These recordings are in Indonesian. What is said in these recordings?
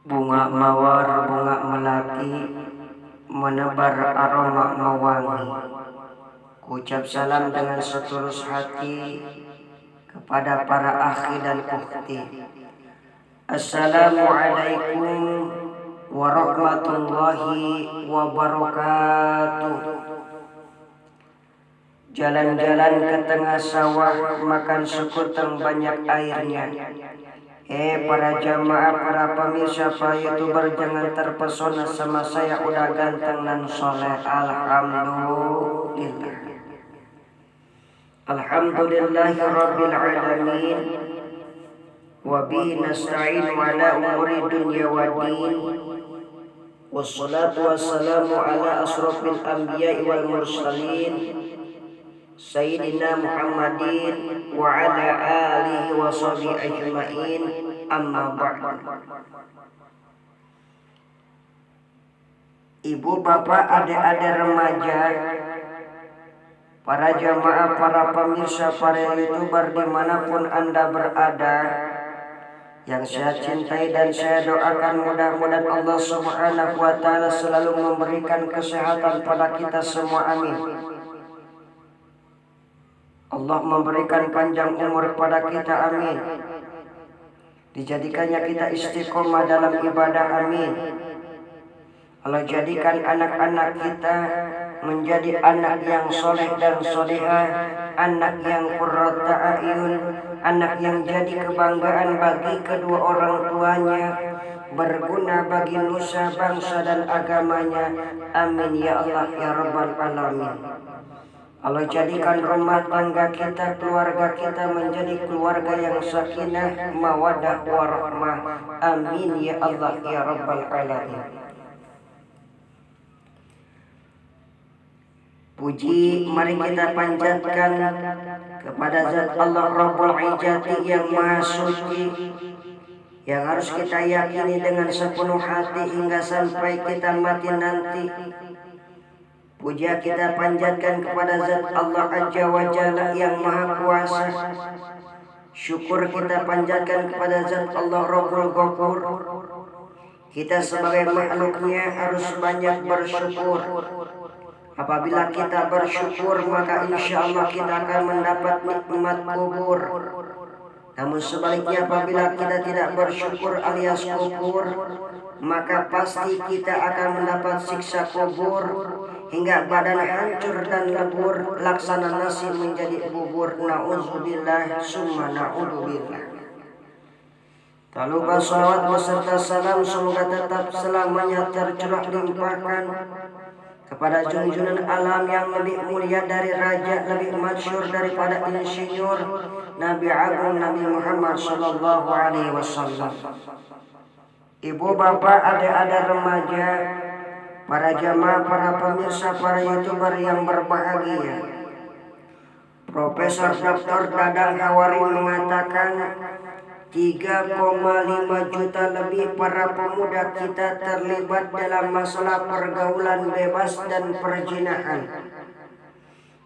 Bunga mawar, bunga melati, menebar aroma mewangi. Ucap salam dengan setulus hati kepada para akhi dan ukhti. Assalamualaikum warahmatullahi wabarakatuh. Jalan-jalan ke tengah sawah, makan sekuteng banyak airnya. Para jamaah, para pemirsa, para YouTuber, jangan terpesona sama saya udah ganteng dan soleh. Alhamdulillah. Alhamdulillahi rabbil alamin. Wa bihi nasta'inu ala umuri dunya waddin. Wassalatu wassalamu ala asrafil anbiya'i wal mursalin Sayyidina Muhammadin wa ala alihi wa sahbihi ajma'in, amma ba'd. Ibu, bapak, adik-adik remaja, para jamaah, para pemirsa, para YouTuber dimanapun Anda berada, yang saya cintai dan saya doakan mudah-mudahan Allah Subhanahu wa ta'ala selalu memberikan kesehatan pada kita semua, amin. Allah memberikan panjang umur kepada kita, amin. Dijadikannya kita istiqomah dalam ibadah, amin. Allah jadikan anak-anak kita menjadi anak yang soleh dan solehah, anak yang qurrata a'yun, anak yang jadi kebanggaan bagi kedua orang tuanya, berguna bagi nusa, bangsa dan agamanya, amin ya Allah ya rabbal alamin. Allah jadikan rumah tangga kita, keluarga kita menjadi keluarga yang sakinah, mawaddah, warahmah. Amin ya Allah ya rabbal alamin. Puji mari kita panjatkan kepada Zat Allah Rabbul Izzati yang Maha Suci, yang harus kita yakini dengan sepenuh hati hingga sampai kita mati nanti. Puja kita panjatkan kepada Zat Allah Azza wa Jalla yang Maha Kuasa. Syukur kita panjatkan kepada Zat Allah Rabbul Ghafur. Kita sebagai makhluknya harus banyak bersyukur. Apabila kita bersyukur, maka insya Allah kita akan mendapat nikmat kubur. Namun sebaliknya, apabila kita tidak bersyukur alias kufur, maka pasti kita akan mendapat siksa kubur hingga badan hancur dan lebur, laksana nasi menjadi bubur. Na'udzubillah summa na'udzubillah. Tak lupa salawat beserta salam semoga tetap selamanya tercurah limpahkan kepada junjungan alam yang lebih mulia dari raja, lebih masyhur daripada insinyur, Nabi Agung Nabi Muhammad sallallahu alaihi wasallam. Ibu, bapak, adik-adik remaja, para jamaah, para pemirsa, para YouTuber yang berbahagia. Profesor Dr. Dadang Hawari mengatakan 3,5 juta lebih para pemuda kita terlibat dalam masalah pergaulan bebas dan perzinahan.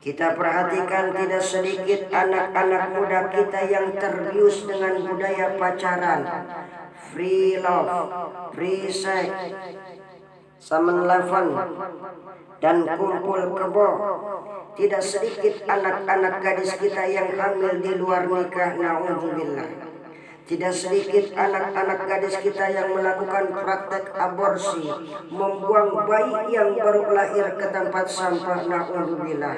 Kita perhatikan tidak sedikit anak-anak muda kita yang terbius dengan budaya pacaran, free love, free sex, 7-Eleven, dan kumpul kebo. Tidak sedikit anak-anak gadis kita yang hamil di luar nikah, na'udzubillah. Tidak sedikit anak-anak gadis kita yang melakukan praktek aborsi, membuang bayi yang baru lahir ke tempat sampah, na'udzubillah.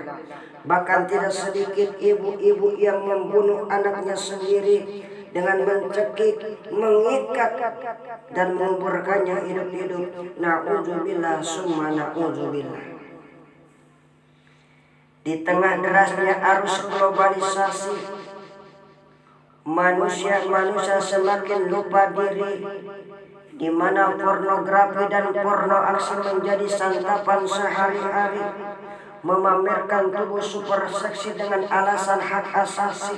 Bahkan tidak sedikit ibu-ibu yang membunuh anaknya sendiri dengan mencekik, mengikat, dan menguburkannya hidup-hidup, na'udzubillah summa na'udzubillah. Di tengah derasnya arus globalisasi, manusia semakin lupa diri, di mana pornografi dan porno aksi menjadi santapan sehari-hari, memamerkan tubuh super seksi dengan alasan hak asasi.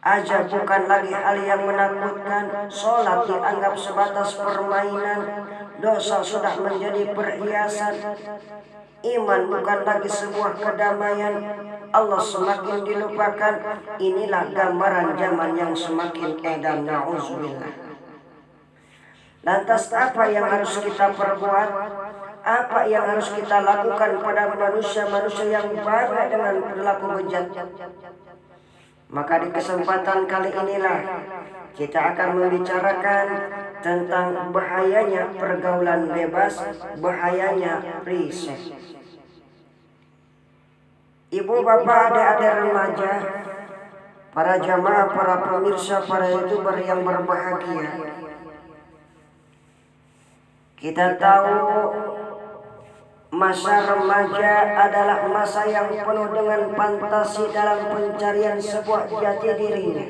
Aja bukan lagi hal yang menakutkan, sholat dianggap sebatas permainan, dosa sudah menjadi perhiasan. Iman bukan lagi sebuah kedamaian, Allah semakin dilupakan. Inilah gambaran zaman yang semakin edan, na'udzubillah. Lantas apa yang harus kita perbuat? Apa yang harus kita lakukan pada manusia-manusia yang bangga dengan perilaku bejat? Maka di kesempatan kali inilah kita akan membicarakan tentang bahayanya pergaulan bebas, bahayanya riset. Ibu, bapak, adik-adik remaja, para jamaah, para pemirsa, para YouTuber yang berbahagia. Kita tahu masa remaja adalah masa yang penuh dengan fantasi dalam pencarian sebuah jati dirinya.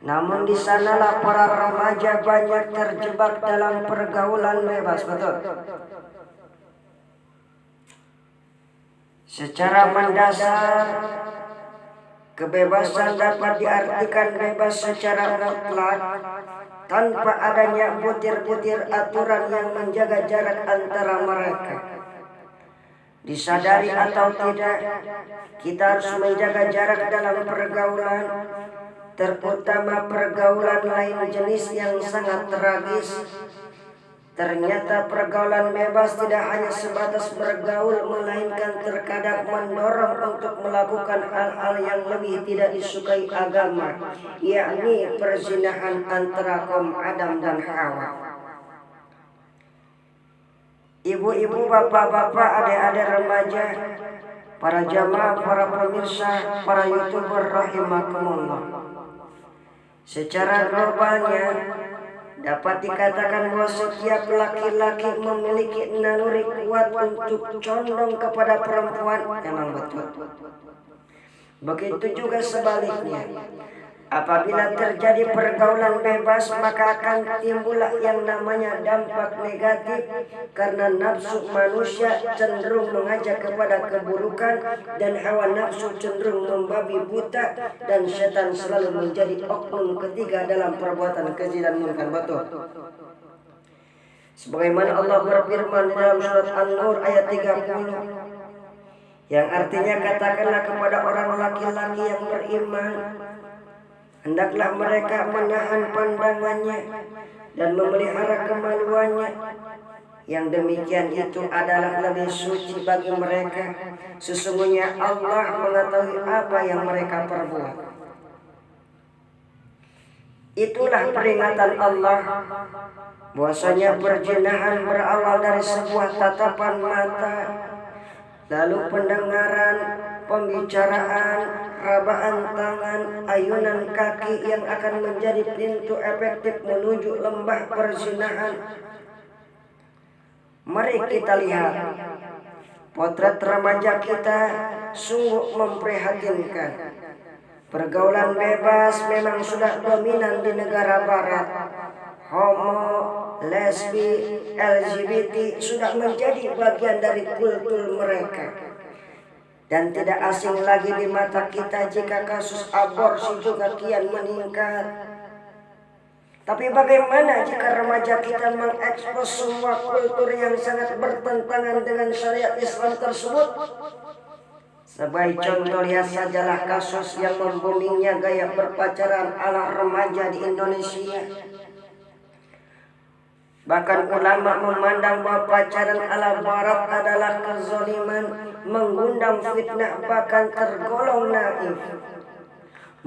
Namun di sanalah para remaja banyak terjebak dalam pergaulan bebas, betul? Secara mendasar, kebebasan dapat diartikan bebas secara mutlak tanpa adanya butir-butir aturan yang menjaga jarak antara mereka. Disadari atau tidak, kita harus menjaga jarak dalam pergaulan, terutama pergaulan lain jenis yang sangat tragis. Ternyata pergaulan bebas tidak hanya sebatas bergaul, melainkan terkadang mendorong untuk melakukan hal-hal yang lebih tidak disukai agama, yakni perzinahan antara kaum Adam dan Hawa. Ibu-ibu, bapak-bapak, adik-adik remaja, para jamaah, para pemirsa, para YouTuber rahimakumullah. Secara globalnya dapat dikatakan bahwa setiap laki-laki memiliki naluri kuat untuk condong kepada perempuan. Memang betul. Begitu juga sebaliknya. Apabila terjadi pergaulan bebas, maka akan timbullah yang namanya dampak negatif, karena nafsu manusia cenderung mengajak kepada keburukan dan hawa nafsu cenderung membabi buta, dan setan selalu menjadi oknum ketiga dalam perbuatan keji dan munkar. Betul. Sebagaimana Allah berfirman di dalam surat An-Nur ayat 30, yang artinya, katakanlah kepada orang laki-laki yang beriman, hendaklah mereka menahan pandangannya dan memelihara kemaluannya. Yang demikian itu adalah lebih suci bagi mereka. Sesungguhnya Allah mengetahui apa yang mereka perbuat. Itulah peringatan Allah bahwasanya perzinahan berawal dari sebuah tatapan mata, lalu pendengaran, pembicaraan, rabaan tangan, ayunan kaki yang akan menjadi pintu efektif menuju lembah perzinahan. Mari kita lihat potret remaja kita sungguh memprihatinkan. Pergaulan bebas memang sudah dominan di negara barat. Homo, lesbi, LGBT sudah menjadi bagian dari kultur mereka. Dan tidak asing lagi di mata kita jika kasus aborsi juga kian meningkat. Tapi bagaimana jika remaja kita mengekspos semua kultur yang sangat bertentangan dengan syariat Islam tersebut? Sebagai contoh, lihat sajalah kasus yang membumingnya gaya berpacaran ala remaja di Indonesia. Bahkan ulama memandang bahwa pacaran ala barat adalah kezaliman, mengundang fitnah, bahkan tergolong naif.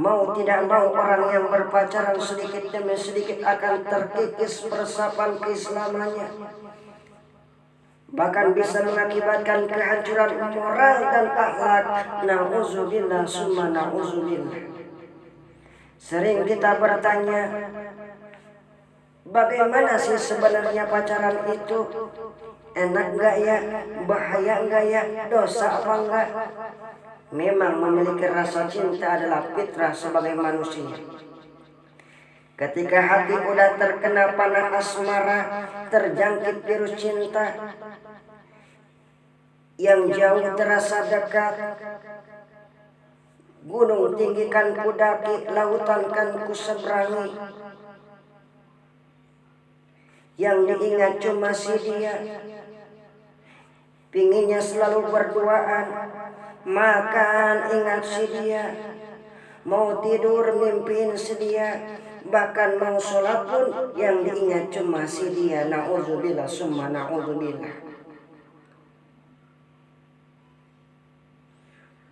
Mau tidak mau orang yang berpacaran sedikit demi sedikit akan terkikis persapan keislamannya. Bahkan bisa mengakibatkan kehancuran moral dan akhlak. Na'udzubillah summa na'udzubillah. Sering kita bertanya, bagaimana sih sebenarnya pacaran itu? Enak gak ya? Bahaya gak ya? Dosa apa enggak? Memang memiliki rasa cinta adalah fitrah sebagai manusia. Ketika hati udah terkena panah asmara, terjangkit virus cinta, yang jauh terasa dekat. Gunung tinggikan ku daki, lautan kan ku seberangi. Yang diingat cuma si dia, pinginnya selalu berduaan. Makan ingat si dia, mau tidur mimpiin si dia, Bahkan mau sholat pun yang diingat cuma si dia. Na'udzubillah summa na'udzubillah.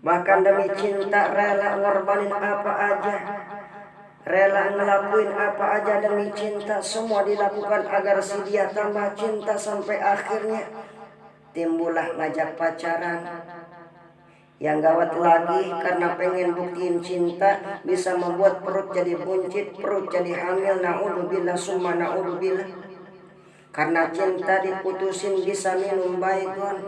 Bahkan demi cinta rela ngorbanin apa aja, rela ngelakuin apa aja demi cinta. Semua dilakukan agar si dia tambah cinta, sampai akhirnya timbullah ngajak pacaran. Yang gawat lagi, karena pengen buktiin cinta, bisa membuat perut jadi buncit, perut jadi hamil. Na'udzubillah summa na'udzubillah. Karena cinta diputusin bisa minum baygon.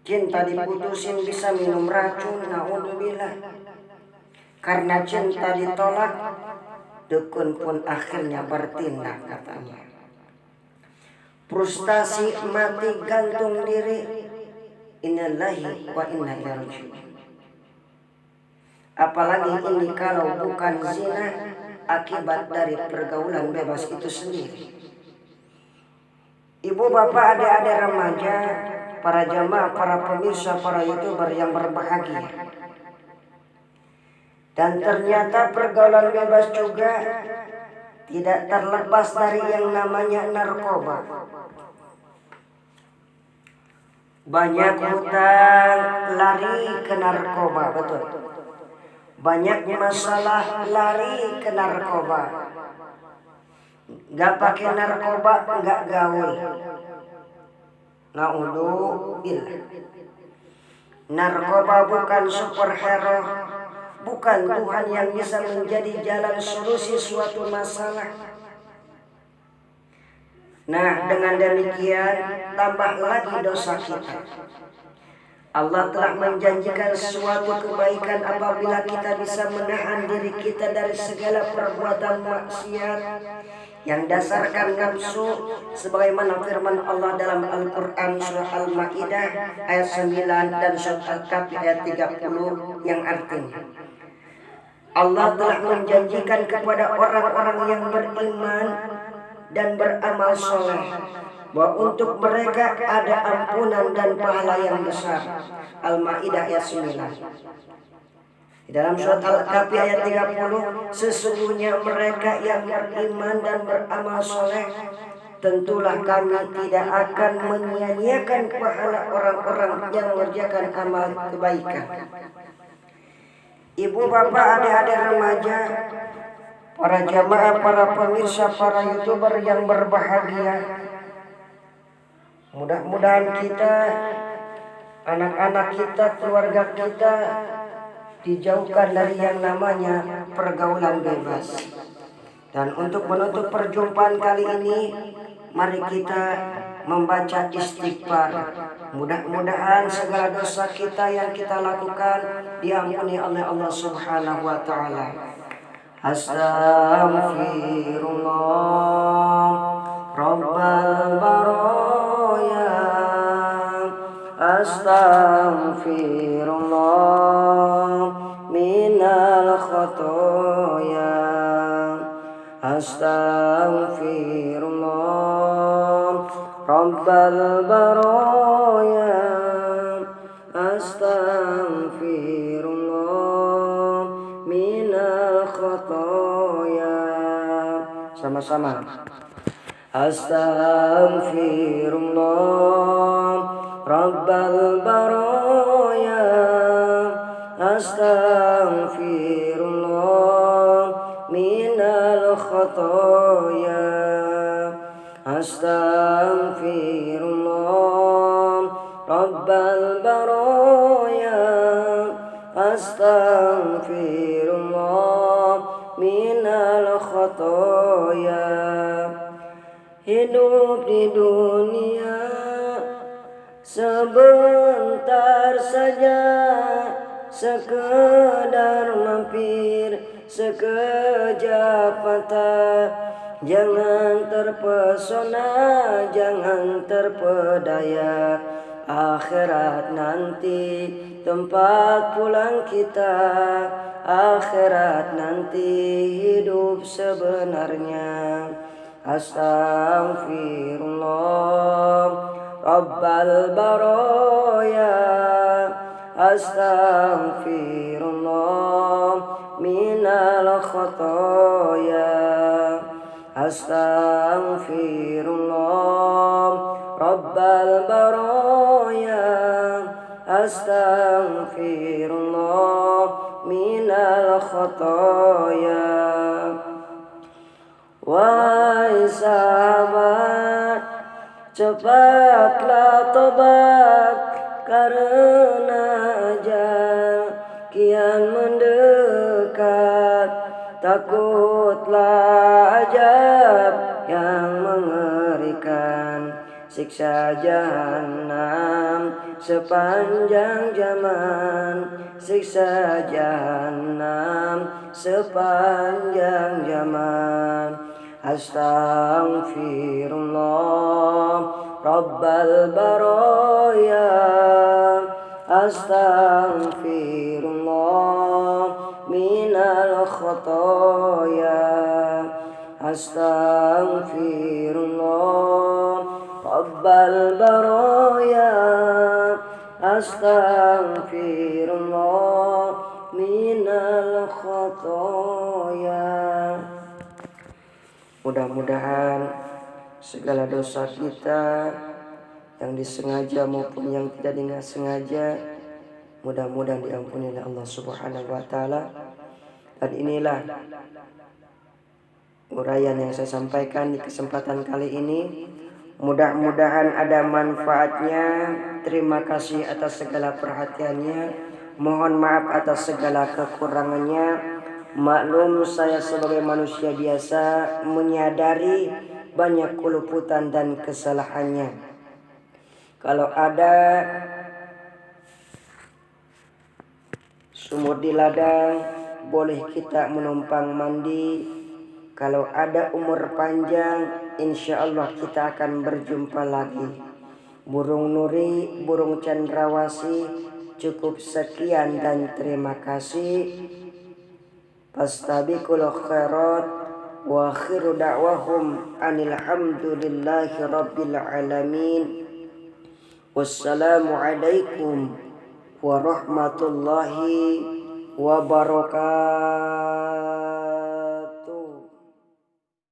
Cinta diputusin bisa minum racun. Na'udzubillah. Karena cinta ditolak, dukun pun akhirnya bertindak katanya. Frustasi, mati, gantung diri. Innalillahi wa inna ilaihi raji'un. Apalagi ini kalau bukan zina, akibat dari pergaulan bebas itu sendiri. Ibu bapak, adik-adik remaja, para jamaah, para pemirsa, para YouTuber yang berbahagia. Dan ternyata pergaulan bebas juga tidak terlepas dari yang namanya narkoba. Banyak hutang lari ke narkoba, betul. Banyak masalah lari ke narkoba. Gak pakai narkoba, gak gaul. Na'udzubillah. Narkoba bukan superhero, bukan Tuhan yang bisa menjadi jalan solusi suatu masalah. Nah, dengan demikian tambah lagi dosa kita. Allah telah menjanjikan suatu kebaikan apabila kita bisa menahan diri kita dari segala perbuatan maksiat yang dasarkan nafsu, sebagaimana firman Allah dalam Al-Quran surah Al-Ma'idah ayat 9 dan surah Al-Kahfi ayat 30, yang artinya Allah telah menjanjikan kepada orang-orang yang beriman dan beramal soleh bahwa untuk mereka ada ampunan dan pahala yang besar. Al-Ma'idah ayat 9. Di dalam surat Al-Kahfi ayat 30, sesungguhnya mereka yang beriman dan beramal soleh, tentulah kami tidak akan menyia-nyiakan pahala orang-orang yang mengerjakan amal kebaikan. Ibu bapak, adik-adik remaja, para jamaah, para pemirsa, para YouTuber yang berbahagia, mudah-mudahan kita, anak-anak kita, keluarga kita dijauhkan dari yang namanya pergaulan bebas. Dan untuk menutup perjumpaan kali ini, mari kita membaca istighfar. Mudah-mudahan segala dosa kita yang kita lakukan diampuni oleh Allah Subhanahu wa taala. Astaghfirullah Rabbal baraya. Astaghfirullah minal khotoya. Astaghfirullah Rabbal baraya. Astaghfirullah minal khotoya. Sama-sama. Astaghfirullah Rabbal baraya. Astaghfirullah minal khotoya. Astaghfirullah Rabbal baraya. Astaghfirullah minal khotoya. Hidup di dunia sebentar saja, sekedar mampir sekejap mata. Jangan terpesona, jangan terpedaya, akhirat nanti tempat pulang kita. Akhirat nanti hidup sebenarnya. Astaghfirullah Rabbal baraya. Astaghfirullah minal khotoya. Astaghfirullah Rabbal baraya. Astaghfirullah minal khotoya. Wahai sahabat, cepatlah tobat karena ajal kian mendekat. Takutlah azab yang mengerikan, siksa jahanam sepanjang zaman. Siksa jahanam sepanjang zaman. Astaghfirullah Rabbal baraya. Astaghfirullah minal khotoya. Astaghfirullah Rabbal baraya. Astaghfirullah minal khotoya. Mudah-mudahan segala dosa kita yang disengaja maupun yang tidak sengaja, mudah-mudahan diampuni oleh Allah Subhanahu wa taala. Dan inilah uraian yang saya sampaikan di kesempatan kali ini. Mudah-mudahan ada manfaatnya. Terima kasih atas segala perhatiannya. Mohon maaf atas segala kekurangannya. Maklum saya sebagai manusia biasa menyadari banyak keluputan dan kesalahannya. Kalau ada sumur di ladang, boleh kita menumpang mandi. Kalau ada umur panjang, insya Allah kita akan berjumpa lagi. Burung nuri, burung cendrawasih, cukup sekian dan terima kasih. Fastabiqul khairat wa akhiru da'wahum anil hamdulillahi rabbil alamin. Wassalamu alaikum warahmatullahi wabarakatuh.